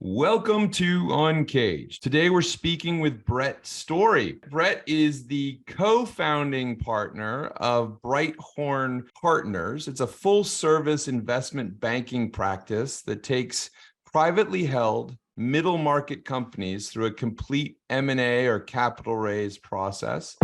Welcome to UNCAGED. Today we're speaking with Brett Story. Brett is the co-founding partner of Britehorn Partners. It's a full-service investment banking practice that takes privately held middle market companies through a complete M&A or capital raise process.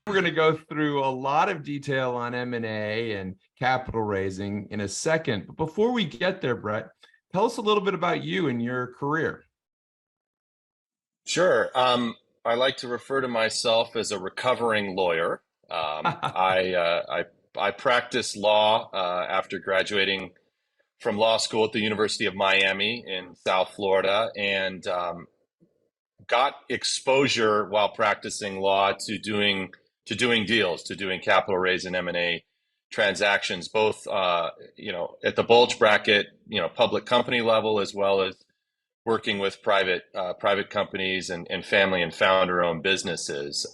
We're going to go through a lot of detail on M&A and capital raising in a second. But before we get there, Brett, tell us a little bit about you and your career. Sure. I like to refer to myself as a recovering lawyer. I practiced law after graduating from law school at the University of Miami in South Florida, and got exposure while practicing law to doing deals, to doing capital raise and M&A transactions, both at the bulge bracket, public company level, as well as working with private companies and family and founder-owned businesses.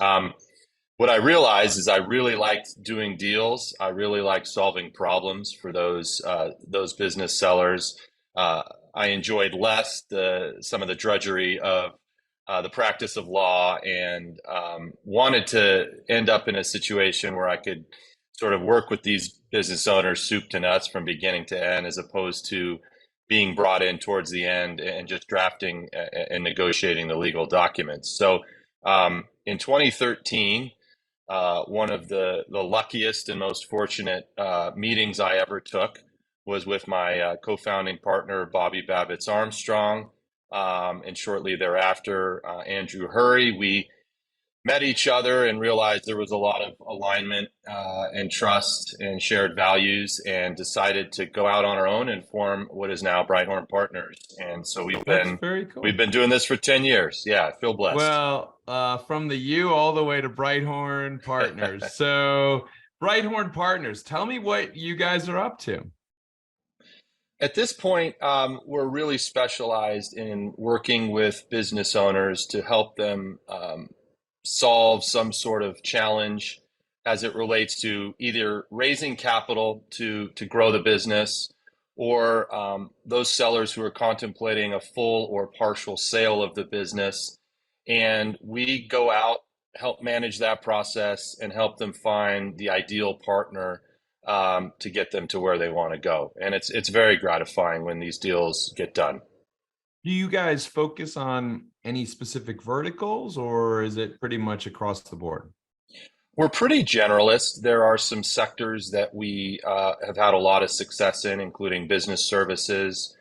What I realized is I really liked doing deals. I really liked solving problems for those business sellers. I enjoyed less some of the drudgery of the practice of law, and wanted to end up in a situation where I could sort of work with these business owners soup to nuts from beginning to end, as opposed to being brought in towards the end and just drafting and negotiating the legal documents. So in 2013, one of the luckiest and most fortunate meetings I ever took was with my co-founding partner, Bobby Babbitts Armstrong, and shortly thereafter, Andrew Hurry. We met each other and realized there was a lot of alignment and trust and shared values, and decided to go out on our own and form what is now Britehorn Partners. And so That's very cool. we've been doing this for 10 years. Yeah, I feel blessed. Well, from the U all the way to Britehorn Partners. So Britehorn Partners, tell me what you guys are up to. At this point, we're really specialized in working with business owners to help them solve some sort of challenge as it relates to either raising capital to grow the business, or those sellers who are contemplating a full or partial sale of the business. And we go out, help manage that process, and help them find the ideal partner to get them to where they want to go. And it's very gratifying when these deals get done. Do you guys focus on any specific verticals, or is it pretty much across the board? We're pretty generalist. There are some sectors that we have had a lot of success in, including business services,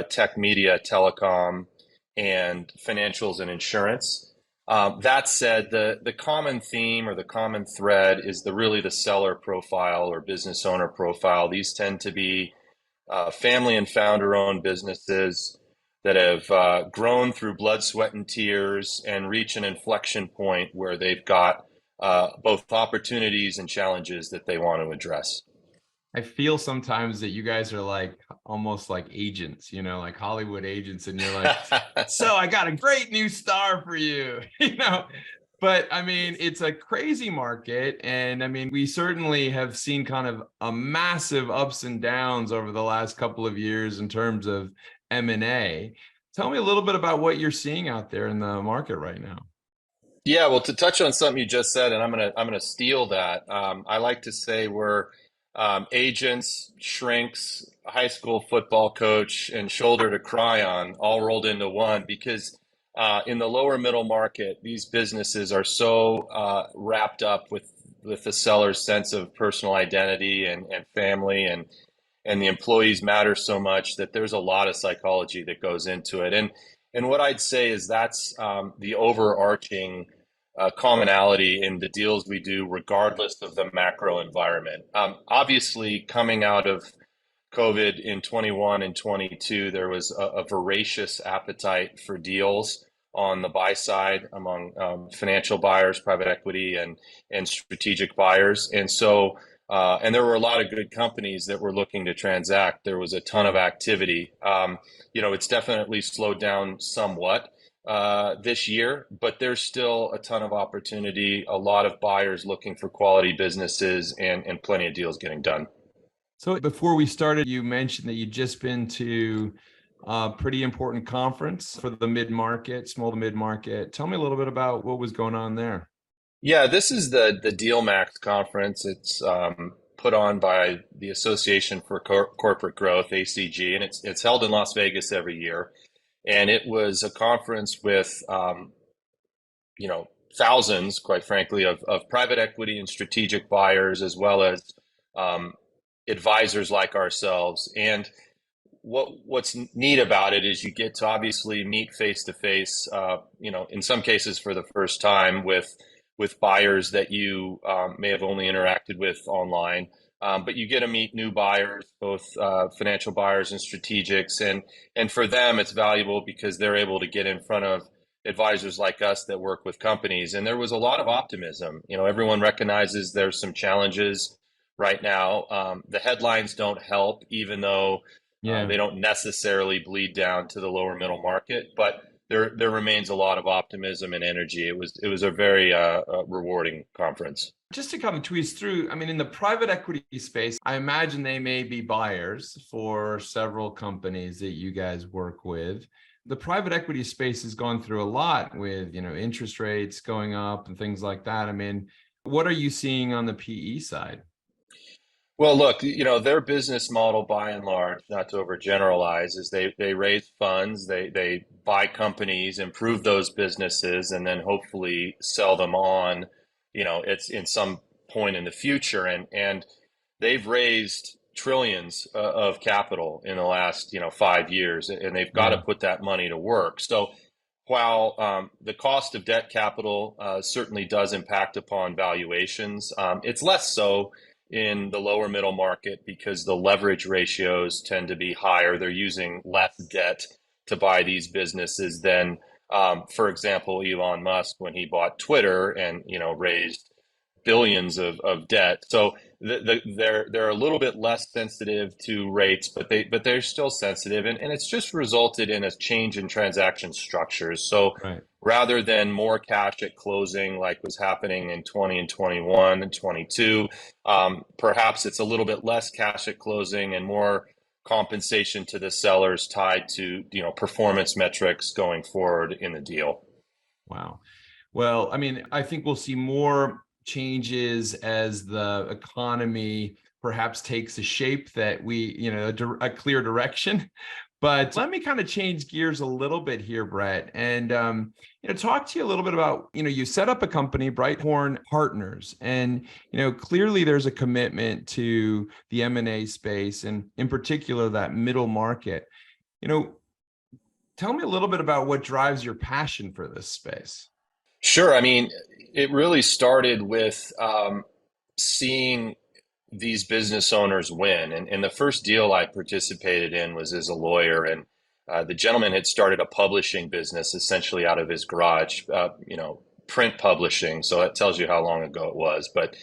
tech, media, telecom, and financials and insurance. That said, the common theme or the common thread is really the seller profile or business owner profile. These tend to be family and founder-owned businesses that have grown through blood, sweat, and tears, and reach an inflection point where they've got both opportunities and challenges that they want to address. I feel sometimes that you guys are like almost like agents, like Hollywood agents, and you're like, so I got a great new star for you, But I mean, it's a crazy market. And I mean, we certainly have seen kind of a massive ups and downs over the last couple of years in terms of M&A. Tell me a little bit about what you're seeing out there in the market right now. Yeah, well, to touch on something you just said, and I'm gonna steal that. I like to say we're agents, shrinks, high school football coach, and shoulder to cry on, all rolled into one. Because in the lower middle market, these businesses are so wrapped up with the seller's sense of personal identity and family, and the employees matter so much that there's a lot of psychology that goes into it. And what I'd say is that's the overarching commonality in the deals we do, regardless of the macro environment. Obviously, coming out of COVID in 21 and 22, there was a voracious appetite for deals on the buy side among financial buyers, private equity, and strategic buyers. And so, and there were a lot of good companies that were looking to transact. There was a ton of activity. It's definitely slowed down somewhat this year, but there's still a ton of opportunity, a lot of buyers looking for quality businesses, and plenty of deals getting done. So before we started, you mentioned that you'd just been to a pretty important conference for the mid-market, small to mid-market. Tell me a little bit about what was going on there. Yeah, this is the Deal Max conference. It's put on by the Association for Corporate Growth, ACG, and it's held in Las Vegas every year. And it was a conference with thousands, quite frankly, of private equity and strategic buyers, as well as um, advisors like ourselves. And what's neat about it is you get to obviously meet face to face, in some cases for the first time with buyers that you may have only interacted with online. But you get to meet new buyers, both financial buyers and strategics, and for them it's valuable because they're able to get in front of advisors like us that work with companies. And there was a lot of optimism. Everyone recognizes there's some challenges right now. The headlines don't help, even though Yeah. they don't necessarily bleed down to the lower middle market, but there remains a lot of optimism and energy. It was a very rewarding conference. Just to kind of tweeze through, I mean, in the private equity space, I imagine they may be buyers for several companies that you guys work with. The private equity space has gone through a lot with, interest rates going up and things like that. I mean, what are you seeing on the PE side? Well, look, their business model by and large, not to overgeneralize, is they raise funds, they buy companies, improve those businesses, and then hopefully sell them on, it's in some point in the future. And they've raised trillions of capital in the last, 5 years, and they've got to Yeah. put that money to work. So while the cost of debt capital certainly does impact upon valuations, it's less so in the lower middle market because the leverage ratios tend to be higher. They're using less debt to buy these businesses than, for example, Elon Musk when he bought Twitter and raised billions of debt. So they're a little bit less sensitive to rates, but they're still sensitive, and it's just resulted in a change in transaction structures. So Right. rather than more cash at closing like was happening in 20 and 21 and 22, perhaps it's a little bit less cash at closing and more compensation to the sellers tied to performance metrics going forward in the deal. Wow. Well, I mean, I think we'll see more changes as the economy perhaps takes a shape that we, a clear direction. But let me kind of change gears a little bit here, Brett, and talk to you a little bit about, you set up a company, Britehorn Partners, and clearly there's a commitment to the M&A space, and in particular that middle market. Tell me a little bit about what drives your passion for this space. Sure. I mean, it really started with seeing these business owners win. And the first deal I participated in was as a lawyer. And the gentleman had started a publishing business essentially out of his garage, print publishing. So that tells you how long ago it was. But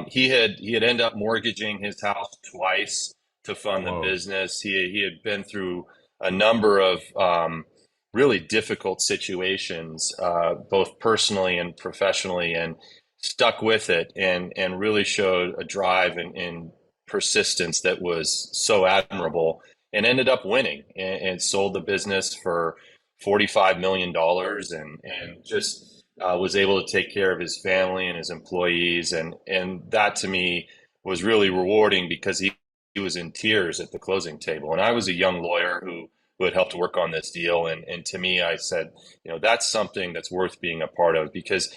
he had ended up mortgaging his house twice to fund the Whoa. business. He had been through a number of really difficult situations, both personally and professionally, and stuck with it and really showed a drive and persistence that was so admirable and ended up winning and sold the business for $45 million dollars and just was able to take care of his family and his employees. And that to me was really rewarding because he was in tears at the closing table. And I was a young lawyer who had helped work on this deal. And to me, I said, that's something that's worth being a part of because,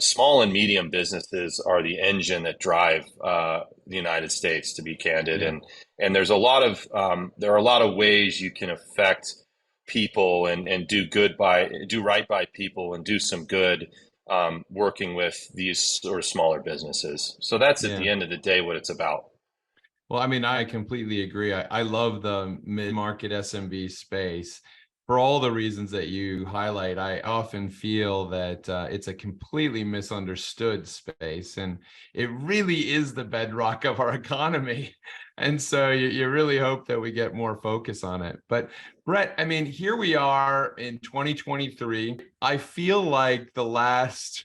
small and medium businesses are the engine that drive the United States, to be candid. Yeah. And there are a lot of ways you can affect people and do right by people and do some good working with these sort of smaller businesses. So that's at Yeah. the end of the day what it's about. Well, I mean, I completely agree. I love the mid-market SMB space. for all the reasons that you highlight. I often feel that it's a completely misunderstood space, and it really is the bedrock of our economy. And so you really hope that we get more focus on it. But Brett, I mean, here we are in 2023. I feel like the last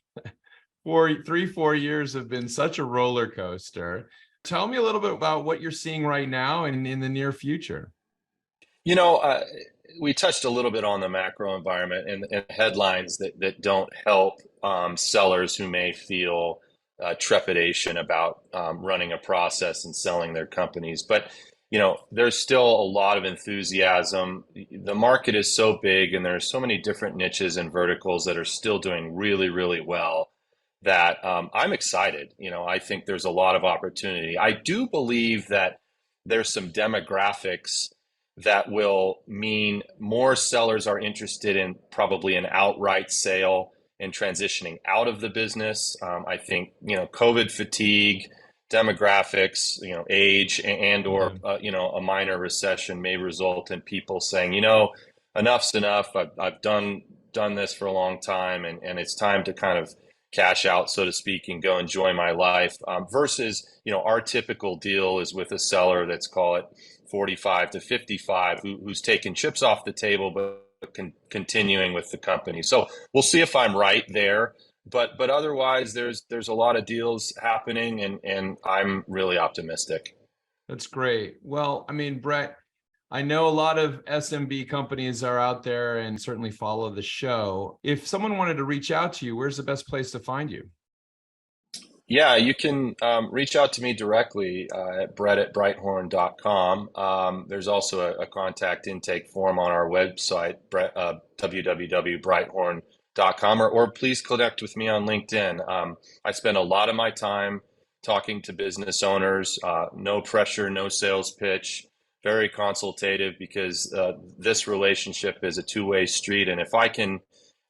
4 years have been such a roller coaster. Tell me a little bit about what you're seeing right now and in the near future. You know, we touched a little bit on the macro environment and headlines that don't help sellers who may feel trepidation about running a process and selling their companies. But, you know, there's still a lot of enthusiasm. The market is so big and there's so many different niches and verticals that are still doing really, really well that I'm excited. You know, I think there's a lot of opportunity. I do believe that there's some demographics that will mean more sellers are interested in probably an outright sale and transitioning out of the business. I think, you know, COVID fatigue, demographics, you know, age and or, you know, a minor recession may result in people saying, you know, enough's enough. I've done this for a long time and it's time to kind of cash out, so to speak, and go enjoy my life. Versus, you know, our typical deal is with a seller that's, call it 45 to 55, who's taking chips off the table, but continuing with the company. So we'll see if I'm right there. But otherwise, there's a lot of deals happening, and I'm really optimistic. That's great. Well, I mean, Brett, I know a lot of SMB companies are out there and certainly follow the show. If someone wanted to reach out to you, where's the best place to find you? Yeah, you can reach out to me directly at brett@britehorn.com. There's also a contact intake form on our website, www.britehorn.com, or please connect with me on LinkedIn. I spend a lot of my time talking to business owners, no pressure, no sales pitch, very consultative because this relationship is a two-way street. And if I can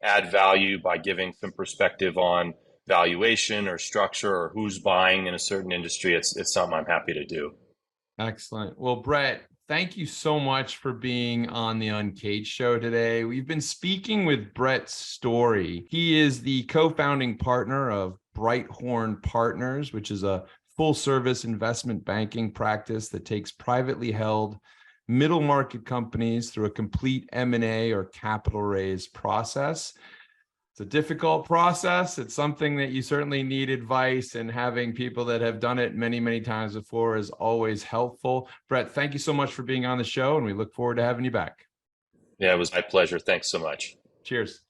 add value by giving some perspective on valuation or structure or who's buying in a certain industry, it's something I'm happy to do. Excellent. Well, Brett, thank you so much for being on the Uncaged show today. We've been speaking with Brett Story. He is the co-founding partner of Britehorn Partners, which is a full-service investment banking practice that takes privately held middle market companies through a complete M&A or capital raise process. It's a difficult process. It's something that you certainly need advice, and having people that have done it many, many times before is always helpful. Brett, thank you so much for being on the show, and we look forward to having you back. Yeah, it was my pleasure. Thanks so much. Cheers.